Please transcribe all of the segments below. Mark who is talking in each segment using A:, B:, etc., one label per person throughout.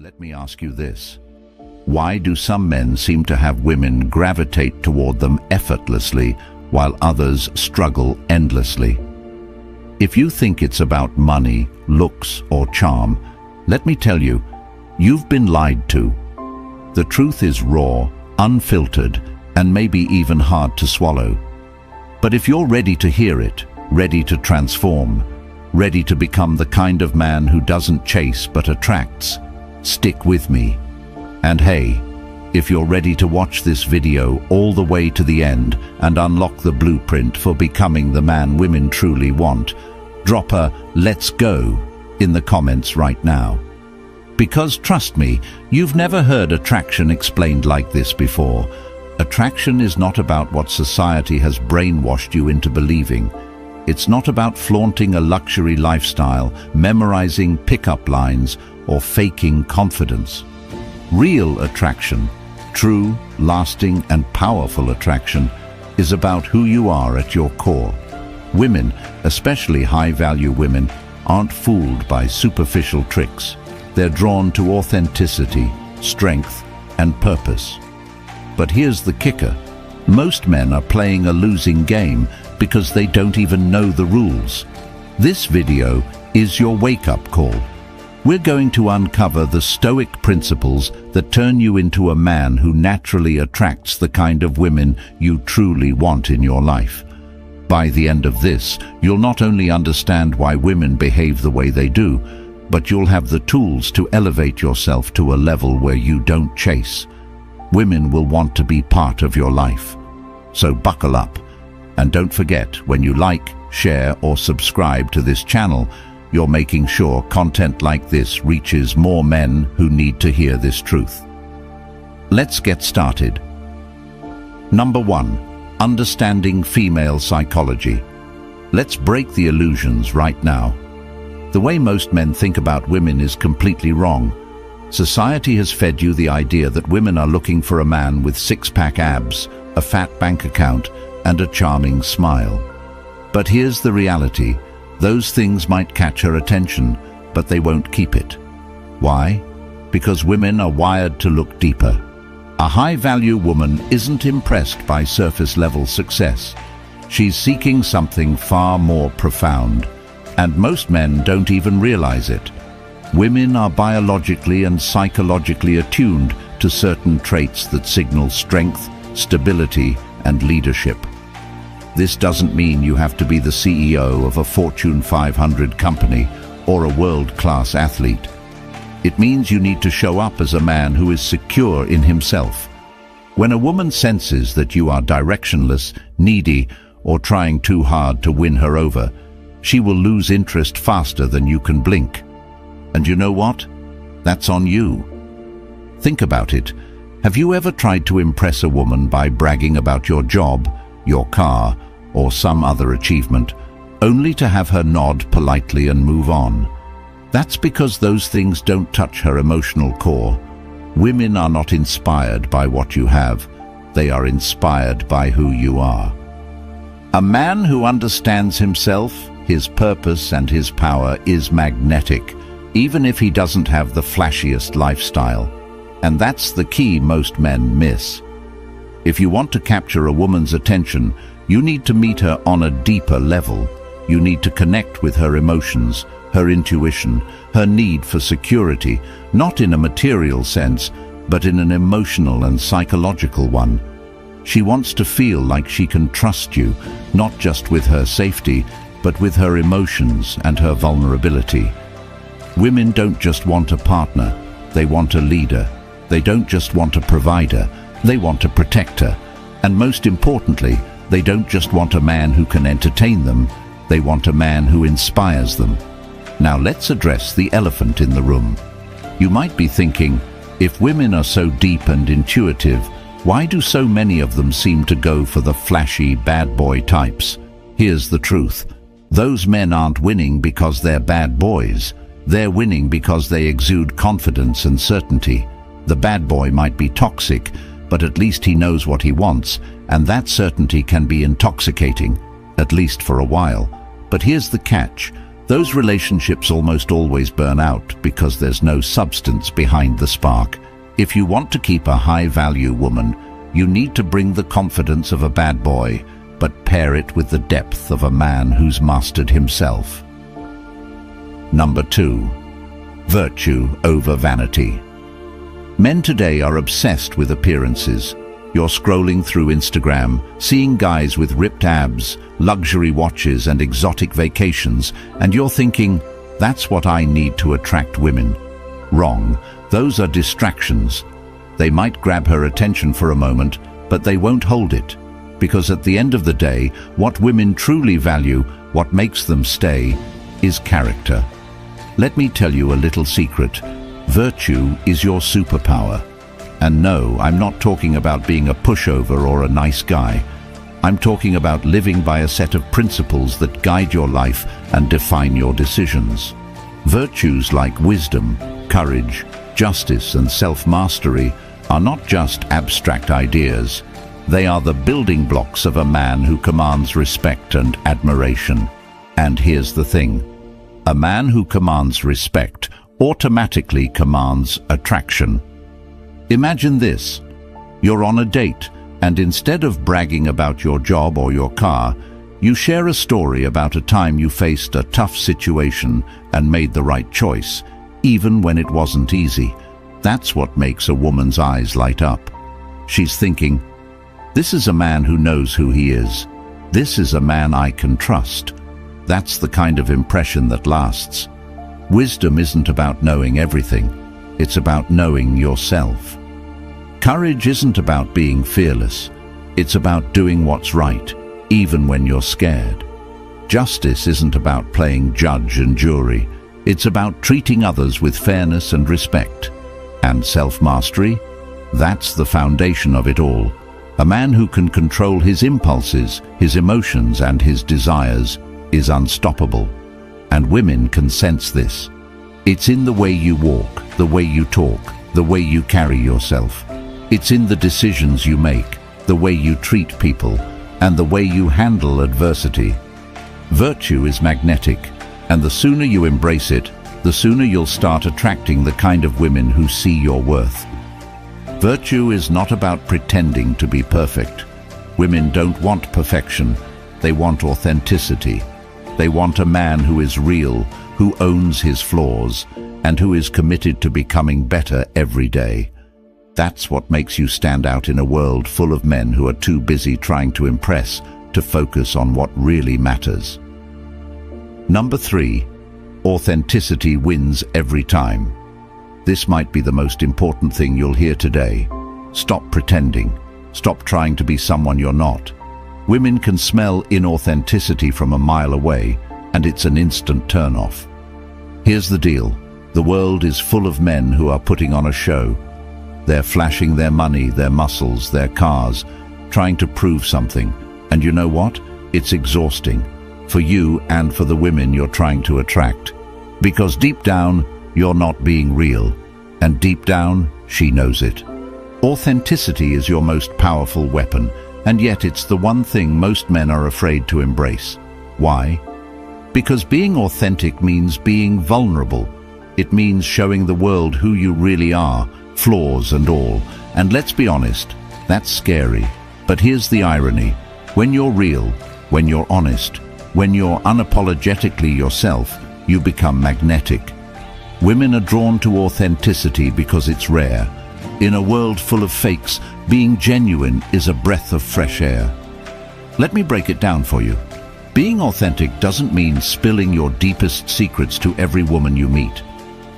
A: Let me ask you this. Why do some men seem to have women gravitate toward them effortlessly while others struggle endlessly? If you think it's about money, looks, or charm, let me tell you, you've been lied to. The truth is raw, unfiltered, and maybe even hard to swallow. But if you're ready to hear it, ready to transform, ready to become the kind of man who doesn't chase but attracts, stick with me. And hey, if you're ready to watch this video all the way to the end and unlock the blueprint for becoming the man women truly want, drop a "let's go" in the comments right now. Because trust me, you've never heard attraction explained like this before. Attraction is not about what society has brainwashed you into believing. It's not about flaunting a luxury lifestyle, memorizing pickup lines, or faking confidence. Real attraction, true, lasting, and powerful attraction, is about who you are at your core. Women, especially high-value women, aren't fooled by superficial tricks. They're drawn to authenticity, strength, and purpose. But here's the kicker. Most men are playing a losing game because they don't even know the rules. This video is your wake-up call. We're going to uncover the Stoic principles that turn you into a man who naturally attracts the kind of women you truly want in your life. By the end of this, you'll not only understand why women behave the way they do, but you'll have the tools to elevate yourself to a level where you don't chase. Women will want to be part of your life. So buckle up. And don't forget, when you like, share, or subscribe to this channel, you're making sure content like this reaches more men who need to hear this truth. Let's get started. Number 1. Understanding female psychology. Let's break the illusions right now. The way most men think about women is completely wrong. Society has fed you the idea that women are looking for a man with six-pack abs, a fat bank account, and a charming smile. But here's the reality. Those things might catch her attention, but they won't keep it. Why? Because women are wired to look deeper. A high-value woman isn't impressed by surface-level success. She's seeking something far more profound, and most men don't even realize it. Women are biologically and psychologically attuned to certain traits that signal strength, stability, and leadership. This doesn't mean you have to be the CEO of a Fortune 500 company or a world-class athlete. It means you need to show up as a man who is secure in himself. When a woman senses that you are directionless, needy, or trying too hard to win her over, she will lose interest faster than you can blink. And you know what? That's on you. Think about it. Have you ever tried to impress a woman by bragging about your job, your car, or some other achievement, only to have her nod politely and move on? That's because those things don't touch her emotional core. Women are not inspired by what you have. They are inspired by who you are. A man who understands himself, his purpose, and his power is magnetic, even if he doesn't have the flashiest lifestyle. And that's the key most men miss. If you want to capture a woman's attention, you need to meet her on a deeper level. You need to connect with her emotions, her intuition, her need for security, not in a material sense, but in an emotional and psychological one. She wants to feel like she can trust you, not just with her safety, but with her emotions and her vulnerability. Women don't just want a partner, they want a leader. They don't just want a provider, they want a protector. And most importantly, they don't just want a man who can entertain them, they want a man who inspires them. Now let's address the elephant in the room. You might be thinking, if women are so deep and intuitive, why do so many of them seem to go for the flashy bad boy types? Here's the truth. Those men aren't winning because they're bad boys. They're winning because they exude confidence and certainty. The bad boy might be toxic, but at least he knows what he wants, and that certainty can be intoxicating, at least for a while. But here's the catch. Those relationships almost always burn out because there's no substance behind the spark. If you want to keep a high-value woman, you need to bring the confidence of a bad boy, but pair it with the depth of a man who's mastered himself. Number 2. Virtue over vanity. Men today are obsessed with appearances. You're scrolling through Instagram, seeing guys with ripped abs, luxury watches and exotic vacations, and you're thinking, that's what I need to attract women. Wrong. Those are distractions. They might grab her attention for a moment, but they won't hold it. Because at the end of the day, what women truly value, what makes them stay, is character. Let me tell you a little secret. Virtue is your superpower. And no, I'm not talking about being a pushover or a nice guy. I'm talking about living by a set of principles that guide your life and define your decisions. Virtues like wisdom, courage, justice and self-mastery are not just abstract ideas. They are the building blocks of a man who commands respect and admiration. And here's the thing. A man who commands respect automatically commands attraction. Imagine this. You're on a date, and instead of bragging about your job or your car, you share a story about a time you faced a tough situation and made the right choice, even when it wasn't easy. That's what makes a woman's eyes light up. She's thinking, this is a man who knows who he is. This is a man I can trust. That's the kind of impression that lasts. Wisdom isn't about knowing everything. It's about knowing yourself. Courage isn't about being fearless. It's about doing what's right, even when you're scared. Justice isn't about playing judge and jury. It's about treating others with fairness and respect. And self-mastery? That's the foundation of it all. A man who can control his impulses, his emotions and his desires is unstoppable. And women can sense this. It's in the way you walk, the way you talk, the way you carry yourself. It's in the decisions you make, the way you treat people, and the way you handle adversity. Virtue is magnetic, and the sooner you embrace it, the sooner you'll start attracting the kind of women who see your worth. Virtue is not about pretending to be perfect. Women don't want perfection. They want authenticity. They want a man who is real, who owns his flaws, and who is committed to becoming better every day. That's what makes you stand out in a world full of men who are too busy trying to impress to focus on what really matters. Number 3. Authenticity wins every time. This might be the most important thing you'll hear today. Stop pretending. Stop trying to be someone you're not. Women can smell inauthenticity from a mile away, and it's an instant turn-off. Here's the deal. The world is full of men who are putting on a show. They're flashing their money, their muscles, their cars, trying to prove something. And you know what? It's exhausting. For you and for the women you're trying to attract. Because deep down, you're not being real. And deep down, she knows it. Authenticity is your most powerful weapon, and yet it's the one thing most men are afraid to embrace. Why? Because being authentic means being vulnerable. It means showing the world who you really are, flaws and all. And let's be honest, that's scary. But here's the irony. When you're real, when you're honest, when you're unapologetically yourself, you become magnetic. Women are drawn to authenticity because it's rare. In a world full of fakes, being genuine is a breath of fresh air. Let me break it down for you. Being authentic doesn't mean spilling your deepest secrets to every woman you meet.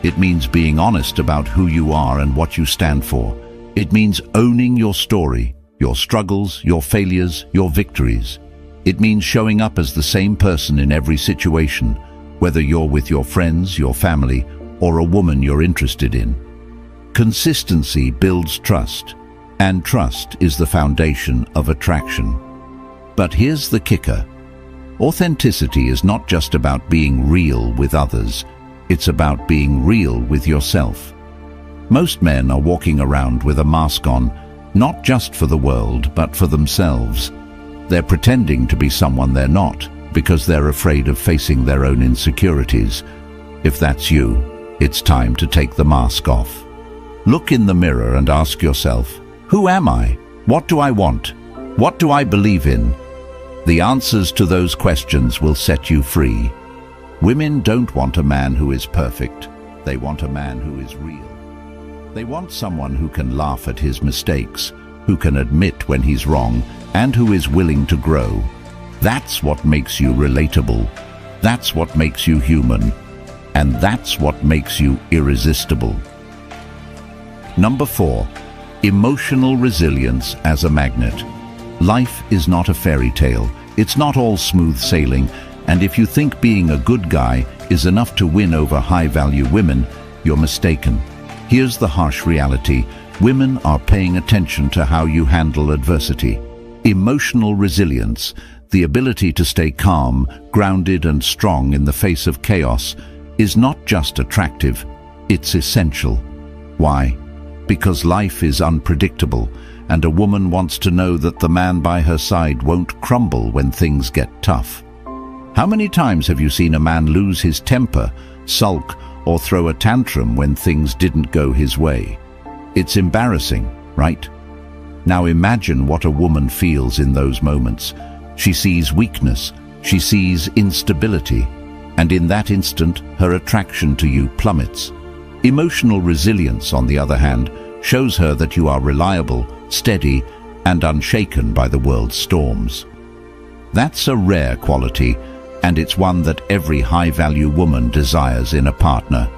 A: It means being honest about who you are and what you stand for. It means owning your story, your struggles, your failures, your victories. It means showing up as the same person in every situation, whether you're with your friends, your family, or a woman you're interested in. Consistency builds trust, and trust is the foundation of attraction. But here's the kicker. Authenticity is not just about being real with others. It's about being real with yourself. Most men are walking around with a mask on, not just for the world, but for themselves. They're pretending to be someone they're not, because they're afraid of facing their own insecurities. If that's you, it's time to take the mask off. Look in the mirror and ask yourself, who am I? What do I want? What do I believe in? The answers to those questions will set you free. Women don't want a man who is perfect. They want a man who is real. They want someone who can laugh at his mistakes, who can admit when he's wrong, and who is willing to grow. That's what makes you relatable. That's what makes you human. And that's what makes you irresistible. Number 4, emotional resilience as a magnet. Life is not a fairy tale. It's not all smooth sailing. And if you think being a good guy is enough to win over high-value women, you're mistaken. Here's the harsh reality. Women are paying attention to how you handle adversity. Emotional resilience, the ability to stay calm, grounded and strong in the face of chaos, is not just attractive, it's essential. Why? Because life is unpredictable, and a woman wants to know that the man by her side won't crumble when things get tough. How many times have you seen a man lose his temper, sulk, or throw a tantrum when things didn't go his way? It's embarrassing, right? Now imagine what a woman feels in those moments. She sees weakness, she sees instability, and in that instant, her attraction to you plummets. Emotional resilience, on the other hand, shows her that you are reliable, steady, and unshaken by the world's storms. That's a rare quality, and it's one that every high-value woman desires in a partner.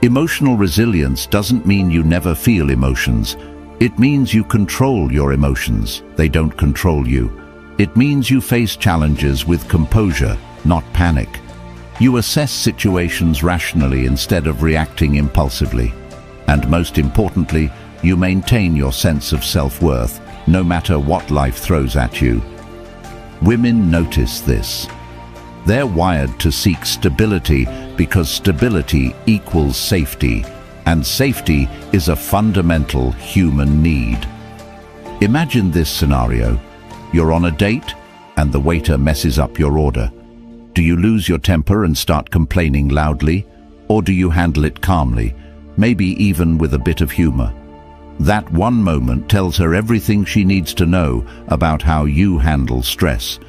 A: Emotional resilience doesn't mean you never feel emotions. It means you control your emotions. They don't control you. It means you face challenges with composure, not panic. You assess situations rationally instead of reacting impulsively. And most importantly, you maintain your sense of self-worth, no matter what life throws at you. Women notice this. They're wired to seek stability because stability equals safety, and safety is a fundamental human need. Imagine this scenario. You're on a date, and the waiter messes up your order. Do you lose your temper and start complaining loudly, or do you handle it calmly, maybe even with a bit of humor? That one moment tells her everything she needs to know about how you handle stress.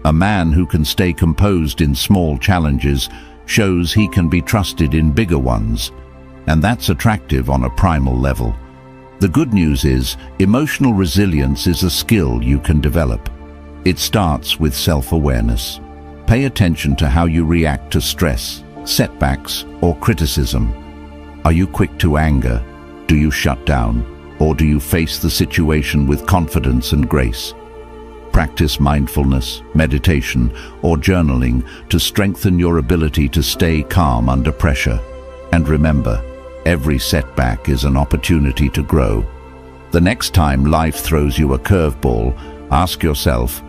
A: A man who can stay composed in small challenges shows he can be trusted in bigger ones, and that's attractive on a primal level. The good news is, emotional resilience is a skill you can develop. It starts with self-awareness. Pay attention to how you react to stress, setbacks, or criticism. Are you quick to anger? Do you shut down? Or do you face the situation with confidence and grace? Practice mindfulness, meditation, or journaling to strengthen your ability to stay calm under pressure. And remember, every setback is an opportunity to grow. The next time life throws you a curveball, ask yourself,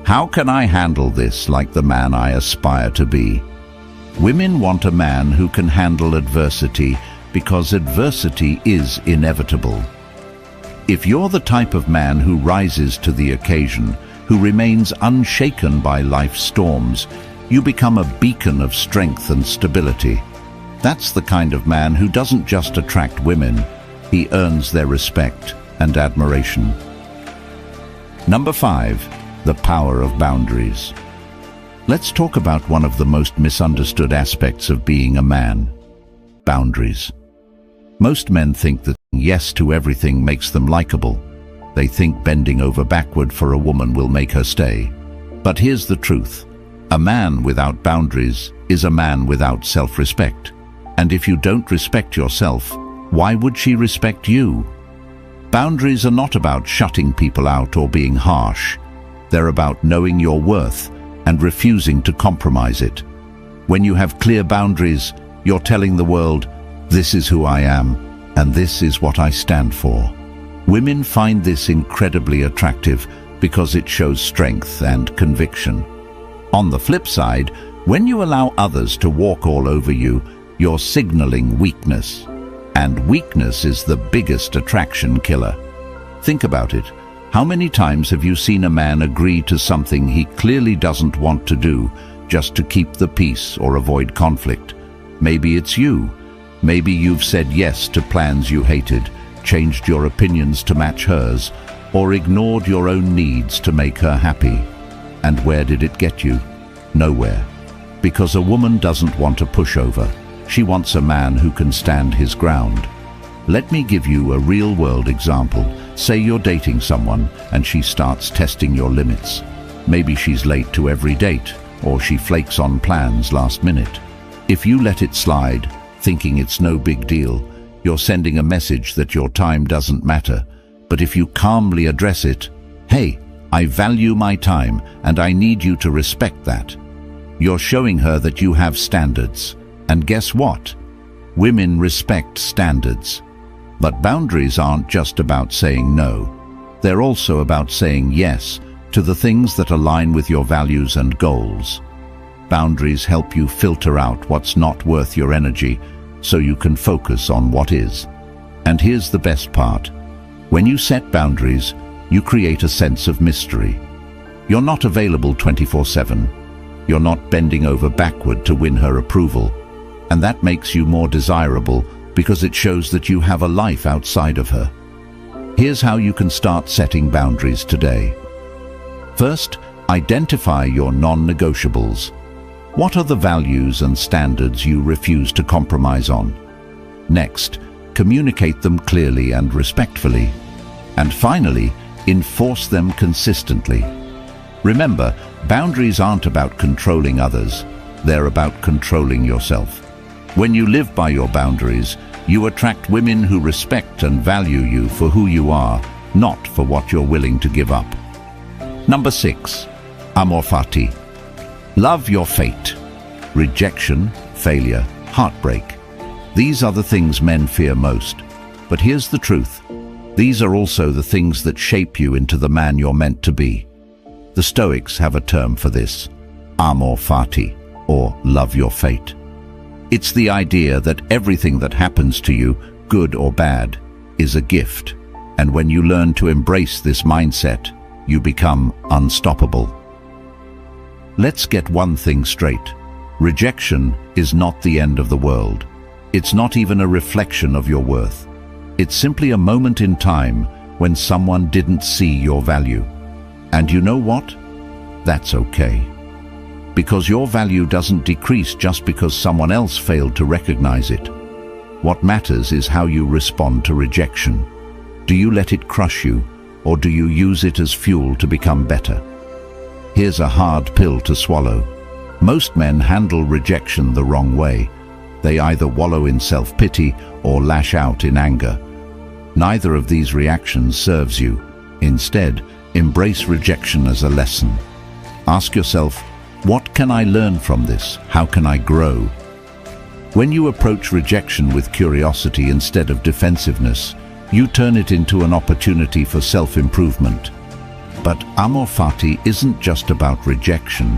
A: how can I handle this like the man I aspire to be? Women want a man who can handle adversity because adversity is inevitable. If you're the type of man who rises to the occasion, who remains unshaken by life's storms, you become a beacon of strength and stability. That's the kind of man who doesn't just attract women, he earns their respect and admiration. Number 5, the power of boundaries. Let's talk about one of the most misunderstood aspects of being a man: boundaries. Most men think that yes to everything makes them likable. They think bending over backward for a woman will make her stay. But here's the truth. A man without boundaries is a man without self-respect. And if you don't respect yourself, why would she respect you? Boundaries are not about shutting people out or being harsh. They're about knowing your worth and refusing to compromise it. When you have clear boundaries, you're telling the world, this is who I am, and this is what I stand for. Women find this incredibly attractive because it shows strength and conviction. On the flip side, when you allow others to walk all over you, you're signaling weakness. And weakness is the biggest attraction killer. Think about it. How many times have you seen a man agree to something he clearly doesn't want to do just to keep the peace or avoid conflict? Maybe it's you. Maybe you've said yes to plans you hated, changed your opinions to match hers, or ignored your own needs to make her happy. And where did it get you? Nowhere. Because a woman doesn't want a pushover. She wants a man who can stand his ground. Let me give you a real-world example. Say you're dating someone and she starts testing your limits. Maybe she's late to every date, or she flakes on plans last minute. If you let it slide, thinking it's no big deal, you're sending a message that your time doesn't matter. But if you calmly address it, "Hey, I value my time and I need you to respect that," you're showing her that you have standards. And guess what? Women respect standards. But boundaries aren't just about saying no. They're also about saying yes to the things that align with your values and goals. Boundaries help you filter out what's not worth your energy so you can focus on what is. And here's the best part. When you set boundaries, you create a sense of mystery. You're not available 24/7. You're not bending over backward to win her approval. And that makes you more desirable because it shows that you have a life outside of her. Here's how you can start setting boundaries today. First, identify your non-negotiables. What are the values and standards you refuse to compromise on? Next, communicate them clearly and respectfully. And finally, enforce them consistently. Remember, boundaries aren't about controlling others. They're about controlling yourself. When you live by your boundaries, you attract women who respect and value you for who you are, not for what you're willing to give up. Number 6. Amor fati. Love your fate. Rejection, failure, heartbreak. These are the things men fear most. But here's the truth. These are also the things that shape you into the man you're meant to be. The Stoics have a term for this, amor fati, or love your fate. It's the idea that everything that happens to you, good or bad, is a gift. And when you learn to embrace this mindset, you become unstoppable. Let's get one thing straight. Rejection is not the end of the world. It's not even a reflection of your worth. It's simply a moment in time when someone didn't see your value. And you know what? That's okay. Because your value doesn't decrease just because someone else failed to recognize it. What matters is how you respond to rejection. Do you let it crush you, or do you use it as fuel to become better? Here's a hard pill to swallow. Most men handle rejection the wrong way. They either wallow in self-pity or lash out in anger. Neither of these reactions serves you. Instead, embrace rejection as a lesson. Ask yourself, what can I learn from this? How can I grow? When you approach rejection with curiosity instead of defensiveness, you turn it into an opportunity for self-improvement. But amor fati isn't just about rejection.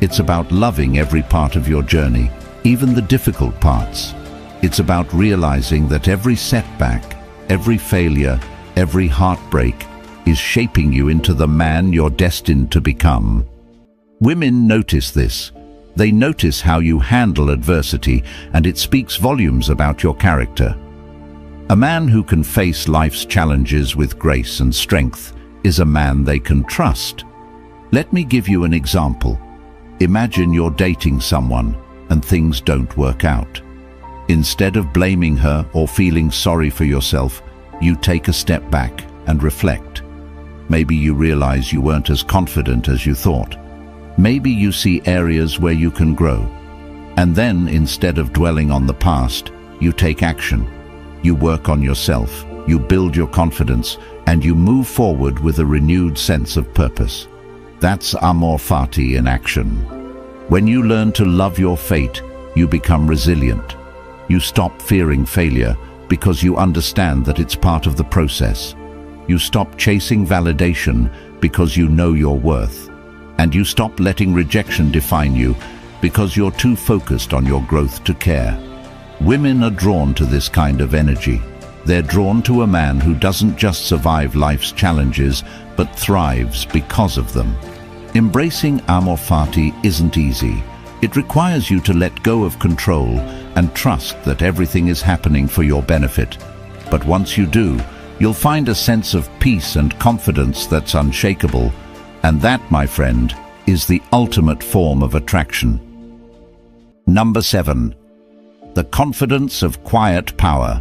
A: It's about loving every part of your journey, even the difficult parts. It's about realizing that every setback, every failure, every heartbreak is shaping you into the man you're destined to become. Women notice this. They notice how you handle adversity, and it speaks volumes about your character. A man who can face life's challenges with grace and strength is a man they can trust. Let me give you an example. Imagine you're dating someone and things don't work out. Instead of blaming her or feeling sorry for yourself, you take a step back and reflect. Maybe you realize you weren't as confident as you thought. Maybe you see areas where you can grow. And then, instead of dwelling on the past, you take action. You work on yourself, you build your confidence, and you move forward with a renewed sense of purpose. That's amor fati in action. When you learn to love your fate, you become resilient. You stop fearing failure because you understand that it's part of the process. You stop chasing validation because you know your worth. And you stop letting rejection define you because you're too focused on your growth to care. Women are drawn to this kind of energy. They're drawn to a man who doesn't just survive life's challenges, but thrives because of them. Embracing amor fati isn't easy. It requires you to let go of control and trust that everything is happening for your benefit. But once you do, you'll find a sense of peace and confidence that's unshakable. And that, my friend, is the ultimate form of attraction. Number 7. The confidence of quiet power.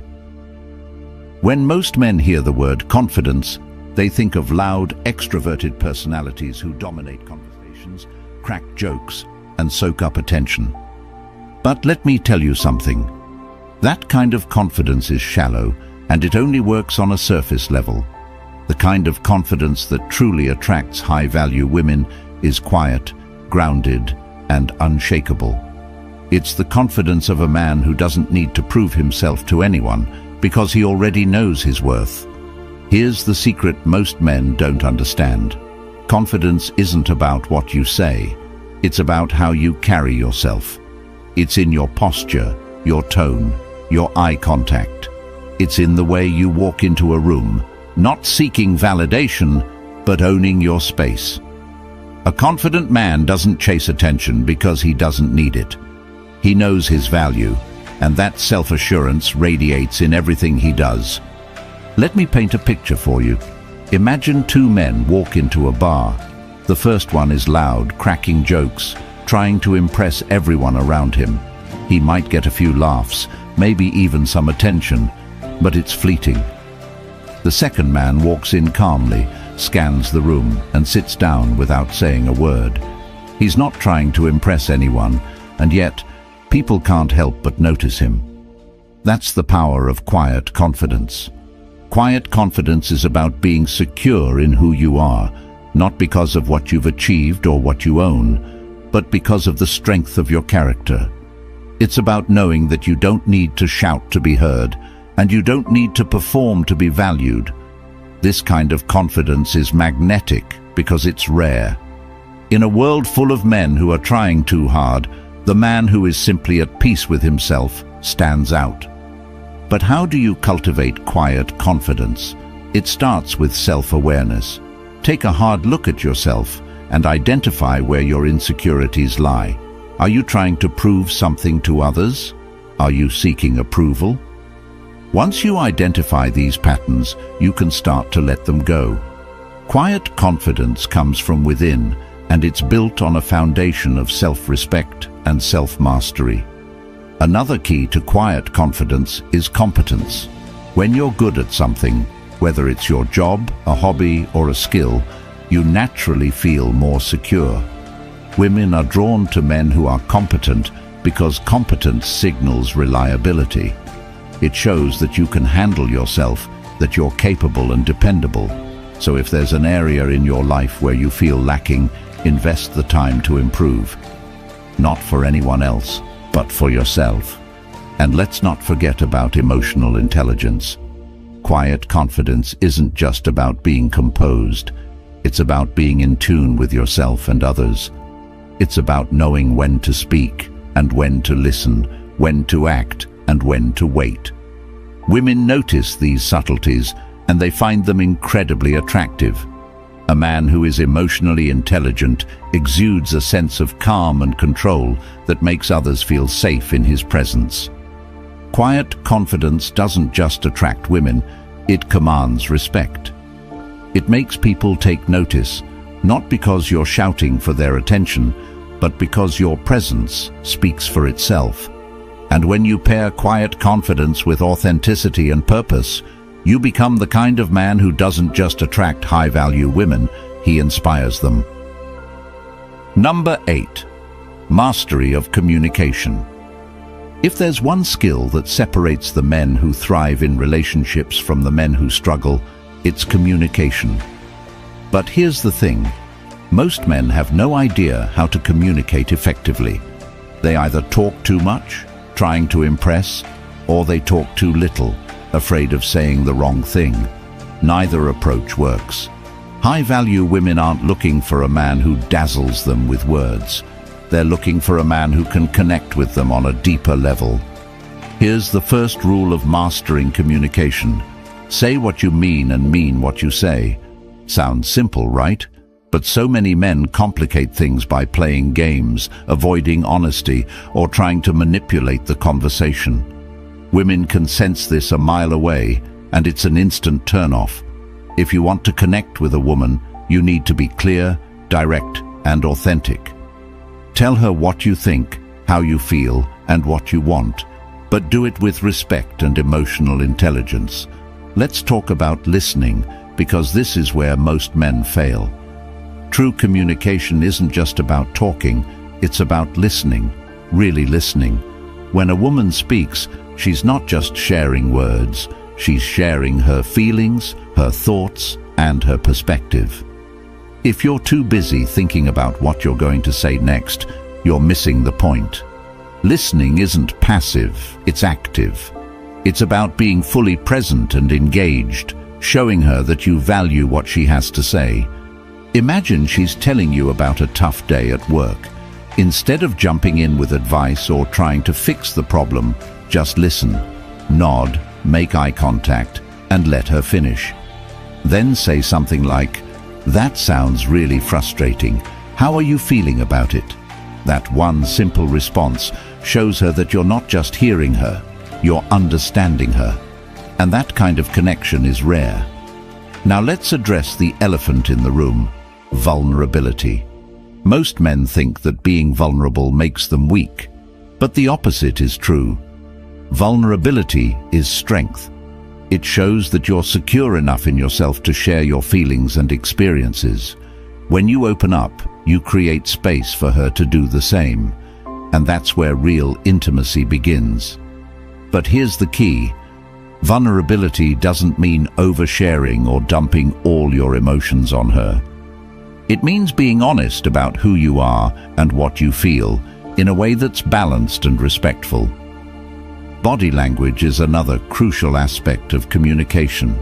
A: When most men hear the word confidence, they think of loud, extroverted personalities who dominate conversations, crack jokes, and soak up attention. But let me tell you something. That kind of confidence is shallow, and it only works on a surface level. The kind of confidence that truly attracts high-value women is quiet, grounded, and unshakable. It's the confidence of a man who doesn't need to prove himself to anyone because he already knows his worth. Here's the secret most men don't understand. Confidence isn't about what you say. It's about how you carry yourself. It's in your posture, your tone, your eye contact. It's in the way you walk into a room, not seeking validation, but owning your space. A confident man doesn't chase attention because he doesn't need it. He knows his value, and that self-assurance radiates in everything he does. Let me paint a picture for you. Imagine two men walk into a bar. The first one is loud, cracking jokes, trying to impress everyone around him. He might get a few laughs, maybe even some attention, but it's fleeting. The second man walks in calmly, scans the room, and sits down without saying a word. He's not trying to impress anyone, and yet people can't help but notice him. That's the power of quiet confidence. Quiet confidence is about being secure in who you are, not because of what you've achieved or what you own, but because of the strength of your character. It's about knowing that you don't need to shout to be heard, and you don't need to perform to be valued. This kind of confidence is magnetic because it's rare. In a world full of men who are trying too hard, the man who is simply at peace with himself stands out. But how do you cultivate quiet confidence? It starts with self-awareness. Take a hard look at yourself and identify where your insecurities lie. Are you trying to prove something to others? Are you seeking approval? Once you identify these patterns, you can start to let them go. Quiet confidence comes from within, and it's built on a foundation of self-respect and self-mastery. Another key to quiet confidence is competence. When you're good at something, whether it's your job, a hobby, or a skill, you naturally feel more secure. Women are drawn to men who are competent because competence signals reliability. It shows that you can handle yourself, that you're capable and dependable. So if there's an area in your life where you feel lacking, invest the time to improve. Not for anyone else, but for yourself. And let's not forget about emotional intelligence. Quiet confidence isn't just about being composed. It's about being in tune with yourself and others. It's about knowing when to speak and when to listen, when to act and when to wait. Women notice these subtleties and they find them incredibly attractive. A man who is emotionally intelligent exudes a sense of calm and control that makes others feel safe in his presence. Quiet confidence doesn't just attract women, it commands respect. It makes people take notice, not because you're shouting for their attention, but because your presence speaks for itself. And when you pair quiet confidence with authenticity and purpose, you become the kind of man who doesn't just attract high-value women, he inspires them. Number 8. Mastery of communication. If there's one skill that separates the men who thrive in relationships from the men who struggle, it's communication. But here's the thing. Most men have no idea how to communicate effectively. They either talk too much, trying to impress, or they talk too little, afraid of saying the wrong thing. Neither approach works. High-value women aren't looking for a man who dazzles them with words. They're looking for a man who can connect with them on a deeper level. Here's the first rule of mastering communication. Say what you mean and mean what you say. Sounds simple, right? But so many men complicate things by playing games, avoiding honesty, or trying to manipulate the conversation. Women can sense this a mile away, and it's an instant turn-off. If you want to connect with a woman, you need to be clear, direct, and authentic. Tell her what you think, how you feel, and what you want, but do it with respect and emotional intelligence. Let's talk about listening, because this is where most men fail. True communication isn't just about talking, it's about listening, really listening. When a woman speaks, she's not just sharing words, she's sharing her feelings, her thoughts, and her perspective. If you're too busy thinking about what you're going to say next, you're missing the point. Listening isn't passive, it's active. It's about being fully present and engaged, showing her that you value what she has to say. Imagine she's telling you about a tough day at work. Instead of jumping in with advice or trying to fix the problem, just listen, nod, make eye contact, and let her finish. Then say something like, "That sounds really frustrating. How are you feeling about it?" That one simple response shows her that you're not just hearing her, you're understanding her. And that kind of connection is rare. Now let's address the elephant in the room. Vulnerability. Most men think that being vulnerable makes them weak, but the opposite is true. Vulnerability is strength. It shows that you're secure enough in yourself to share your feelings and experiences. When you open up, you create space for her to do the same, and that's where real intimacy begins. But here's the key. Vulnerability doesn't mean oversharing or dumping all your emotions on her. It means being honest about who you are and what you feel in a way that's balanced and respectful. Body language is another crucial aspect of communication.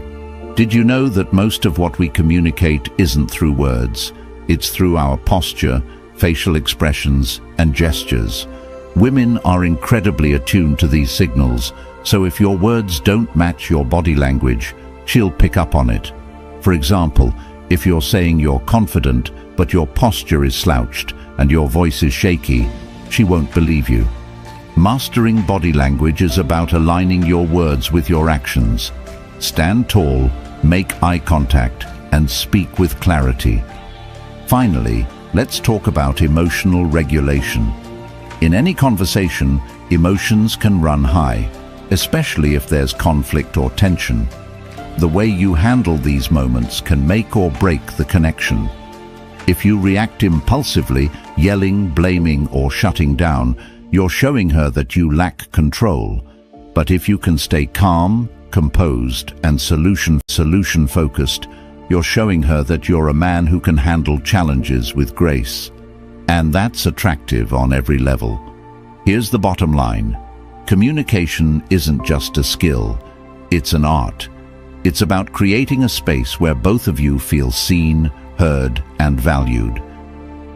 A: Did you know that most of what we communicate isn't through words? It's through our posture, facial expressions, and gestures. Women are incredibly attuned to these signals, so if your words don't match your body language, she'll pick up on it. For example, if you're saying you're confident, but your posture is slouched and your voice is shaky, she won't believe you. Mastering body language is about aligning your words with your actions. Stand tall, make eye contact, and speak with clarity. Finally, let's talk about emotional regulation. In any conversation, emotions can run high, especially if there's conflict or tension. The way you handle these moments can make or break the connection. If you react impulsively, yelling, blaming, or shutting down, you're showing her that you lack control. But if you can stay calm, composed, and solution-focused, you're showing her that you're a man who can handle challenges with grace. And that's attractive on every level. Here's the bottom line. Communication isn't just a skill, it's an art. It's about creating a space where both of you feel seen, heard, and valued.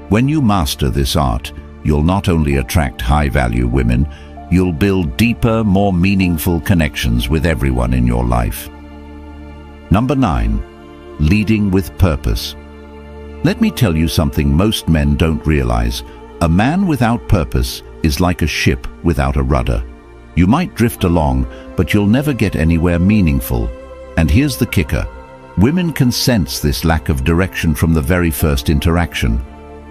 A: When you master this art, you'll not only attract high-value women, you'll build deeper, more meaningful connections with everyone in your life. Number 9, leading with purpose. Let me tell you something most men don't realize. A man without purpose is like a ship without a rudder. You might drift along, but you'll never get anywhere meaningful. And here's the kicker. Women can sense this lack of direction from the very first interaction.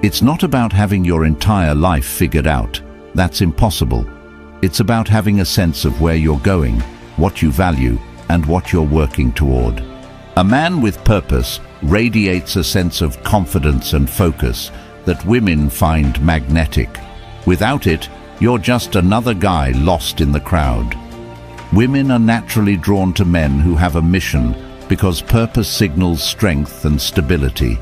A: It's not about having your entire life figured out. That's impossible. It's about having a sense of where you're going, what you value, and what you're working toward. A man with purpose radiates a sense of confidence and focus that women find magnetic. Without it, you're just another guy lost in the crowd. Women are naturally drawn to men who have a mission because purpose signals strength and stability.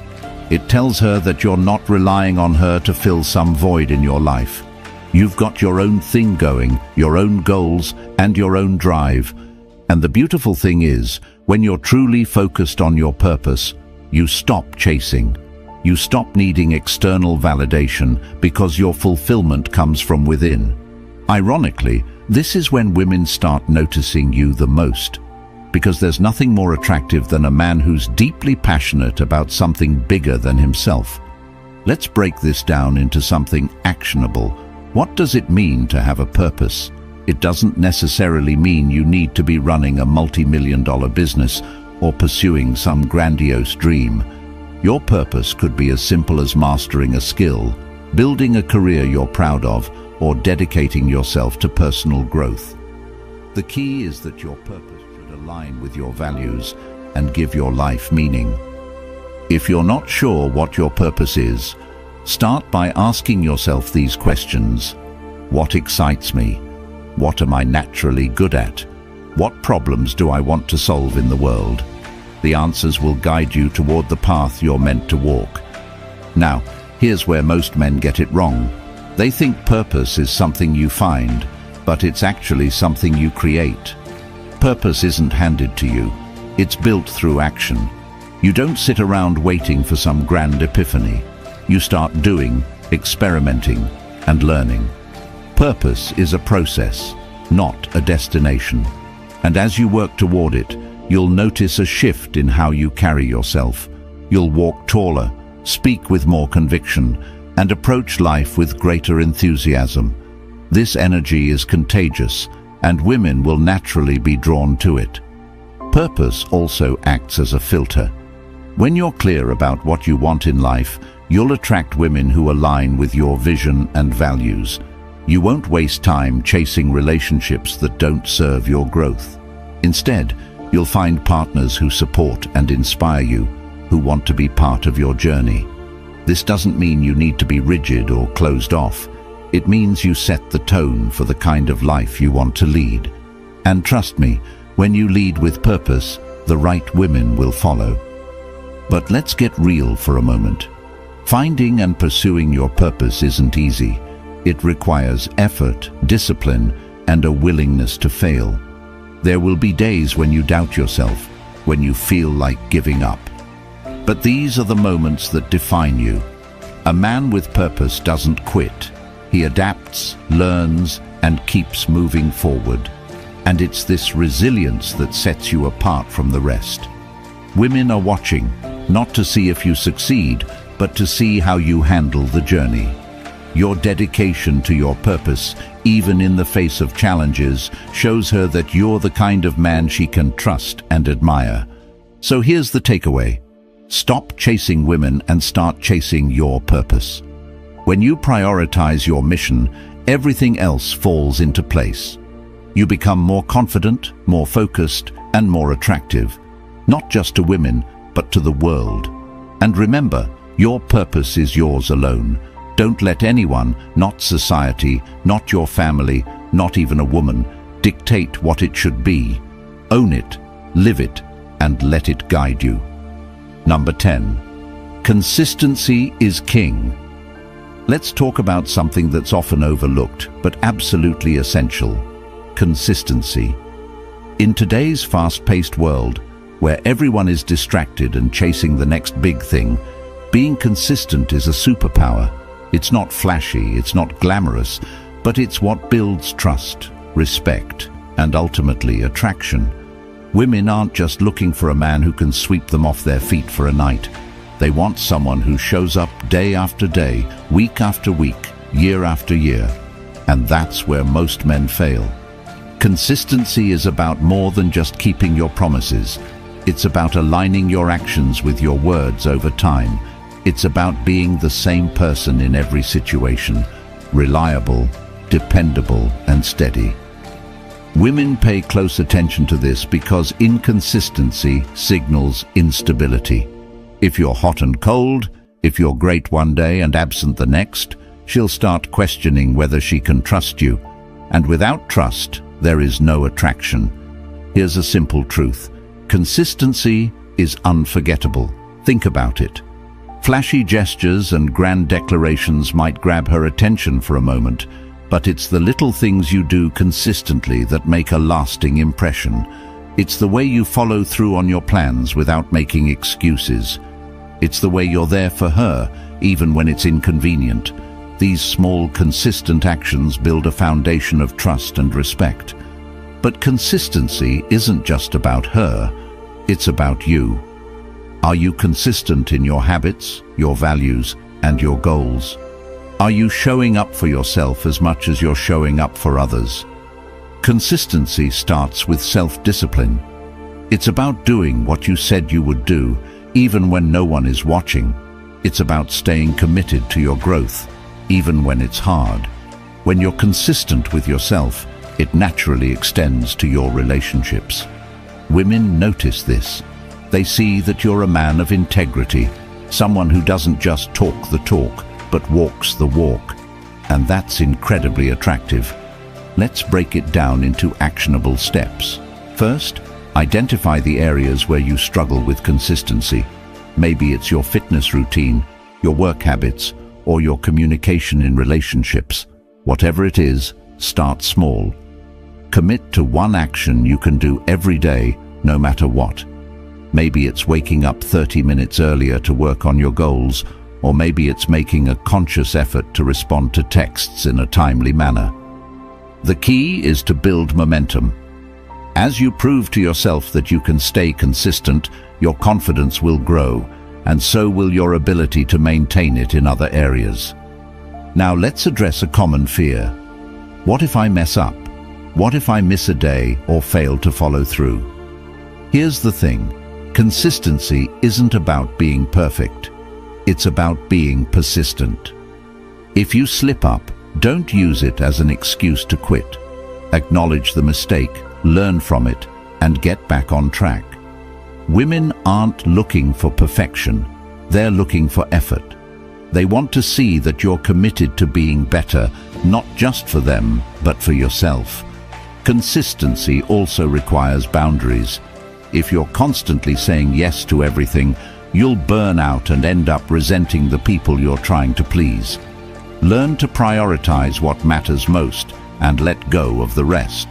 A: It tells her that you're not relying on her to fill some void in your life. You've got your own thing going, your own goals, and your own drive. And the beautiful thing is, when you're truly focused on your purpose, you stop chasing. You stop needing external validation because your fulfillment comes from within. Ironically, this is when women start noticing you the most. because there's nothing more attractive than a man who's deeply passionate about something bigger than himself. Let's break this down into something actionable. What does it mean to have a purpose? It doesn't necessarily mean you need to be running a multi-million-dollar business or pursuing some grandiose dream. Your purpose could be as simple as mastering a skill, building a career you're proud of, or dedicating yourself to personal growth. The key is that your purpose should align with your values and give your life meaning. If you're not sure what your purpose is, start by asking yourself these questions. What excites me? What am I naturally good at? What problems do I want to solve in the world? The answers will guide you toward the path you're meant to walk. Now, here's where most men get it wrong. They think purpose is something you find, but it's actually something you create. Purpose isn't handed to you. It's built through action. You don't sit around waiting for some grand epiphany. You start doing, experimenting, and learning. Purpose is a process, not a destination. And as you work toward it, you'll notice a shift in how you carry yourself. You'll walk taller, speak with more conviction, and approach life with greater enthusiasm. This energy is contagious, and women will naturally be drawn to it. Purpose also acts as a filter. When you're clear about what you want in life, you'll attract women who align with your vision and values. You won't waste time chasing relationships that don't serve your growth. Instead, you'll find partners who support and inspire you, who want to be part of your journey. This doesn't mean you need to be rigid or closed off. It means you set the tone for the kind of life you want to lead. And trust me, when you lead with purpose, the right women will follow. But let's get real for a moment. Finding and pursuing your purpose isn't easy. It requires effort, discipline, and a willingness to fail. There will be days when you doubt yourself, when you feel like giving up. But these are the moments that define you. A man with purpose doesn't quit. He adapts, learns, and keeps moving forward. And it's this resilience that sets you apart from the rest. Women are watching, not to see if you succeed, but to see how you handle the journey. Your dedication to your purpose, even in the face of challenges, shows her that you're the kind of man she can trust and admire. So here's the takeaway. Stop chasing women and start chasing your purpose. When you prioritize your mission, everything else falls into place. You become more confident, more focused, and more attractive, not just to women, but to the world. And remember, your purpose is yours alone. Don't let anyone, not society, not your family, not even a woman, dictate what it should be. Own it, live it, and let it guide you. Number 10. Consistency is king. Let's talk about something that's often overlooked, but absolutely essential. Consistency. In today's fast-paced world, where everyone is distracted and chasing the next big thing, being consistent is a superpower. It's not flashy, it's not glamorous, but it's what builds trust, respect, and ultimately attraction. Women aren't just looking for a man who can sweep them off their feet for a night. They want someone who shows up day after day, week after week, year after year. And that's where most men fail. Consistency is about more than just keeping your promises. It's about aligning your actions with your words over time. It's about being the same person in every situation, reliable, dependable, and steady. Women pay close attention to this because inconsistency signals instability. If you're hot and cold, if you're great one day and absent the next, she'll start questioning whether she can trust you. And without trust, there is no attraction. Here's a simple truth. Consistency is unforgettable. Think about it. Flashy gestures and grand declarations might grab her attention for a moment, but it's the little things you do consistently that make a lasting impression. It's the way you follow through on your plans without making excuses. It's the way you're there for her, even when it's inconvenient. These small, consistent actions build a foundation of trust and respect. But consistency isn't just about her, it's about you. Are you consistent in your habits, your values, and your goals? Are you showing up for yourself as much as you're showing up for others? Consistency starts with self-discipline. It's about doing what you said you would do, even when no one is watching. It's about staying committed to your growth, even when it's hard. When you're consistent with yourself, it naturally extends to your relationships. Women notice this. They see that you're a man of integrity, someone who doesn't just talk the talk, but walks the walk. And that's incredibly attractive. Let's break it down into actionable steps. First, identify the areas where you struggle with consistency. Maybe it's your fitness routine, your work habits, or your communication in relationships. Whatever it is, start small. Commit to one action you can do every day, no matter what. Maybe it's waking up 30 minutes earlier to work on your goals, or maybe it's making a conscious effort to respond to texts in a timely manner. The key is to build momentum. As you prove to yourself that you can stay consistent, your confidence will grow, and so will your ability to maintain it in other areas. Now let's address a common fear. What if I mess up? What if I miss a day or fail to follow through? Here's the thing. Consistency isn't about being perfect. It's about being persistent. If you slip up, don't use it as an excuse to quit. Acknowledge the mistake, learn from it, and get back on track. Women aren't looking for perfection. They're looking for effort. They want to see that you're committed to being better, not just for them, but for yourself. Consistency also requires boundaries. If you're constantly saying yes to everything, you'll burn out and end up resenting the people you're trying to please. Learn to prioritize what matters most and let go of the rest.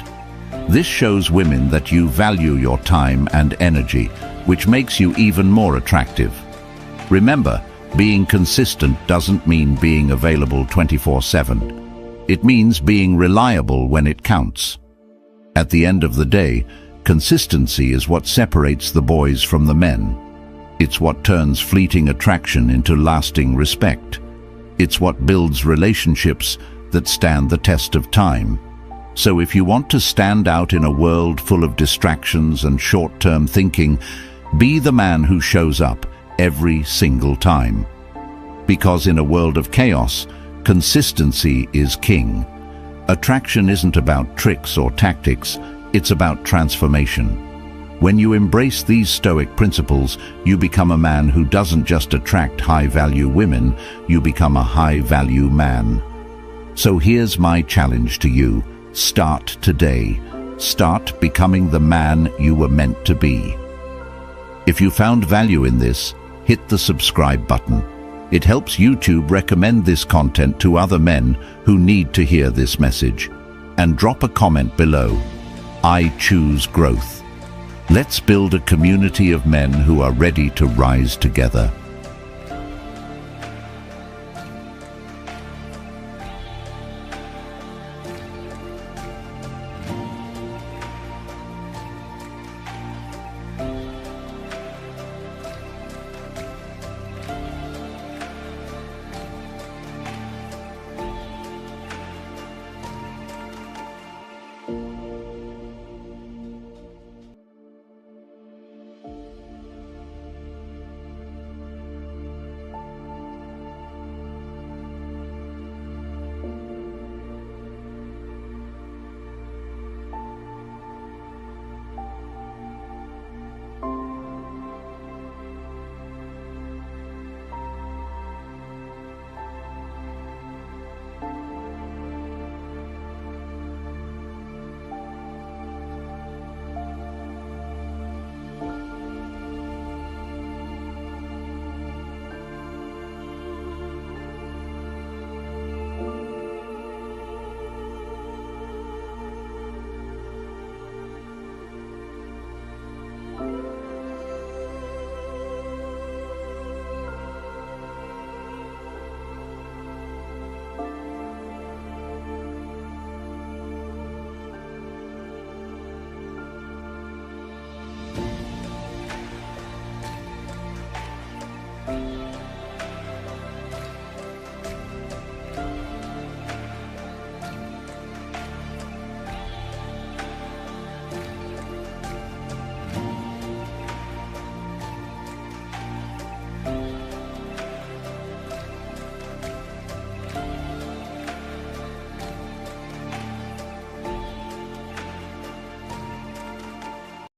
A: This shows women that you value your time and energy, which makes you even more attractive. Remember, being consistent doesn't mean being available 24/7. It means being reliable when it counts. At the end of the day, consistency is what separates the boys from the men. It's what turns fleeting attraction into lasting respect. It's what builds relationships that stand the test of time. So if you want to stand out in a world full of distractions and short-term thinking, be the man who shows up every single time. Because in a world of chaos, consistency is king. Attraction isn't about tricks or tactics, it's about transformation. When you embrace these Stoic principles, you become a man who doesn't just attract high-value women, you become a high-value man. So here's my challenge to you. Start today. Start becoming the man you were meant to be. If you found value in this, hit the subscribe button. It helps YouTube recommend this content to other men who need to hear this message. And drop a comment below. I choose growth. Let's build a community of men who are ready to rise together.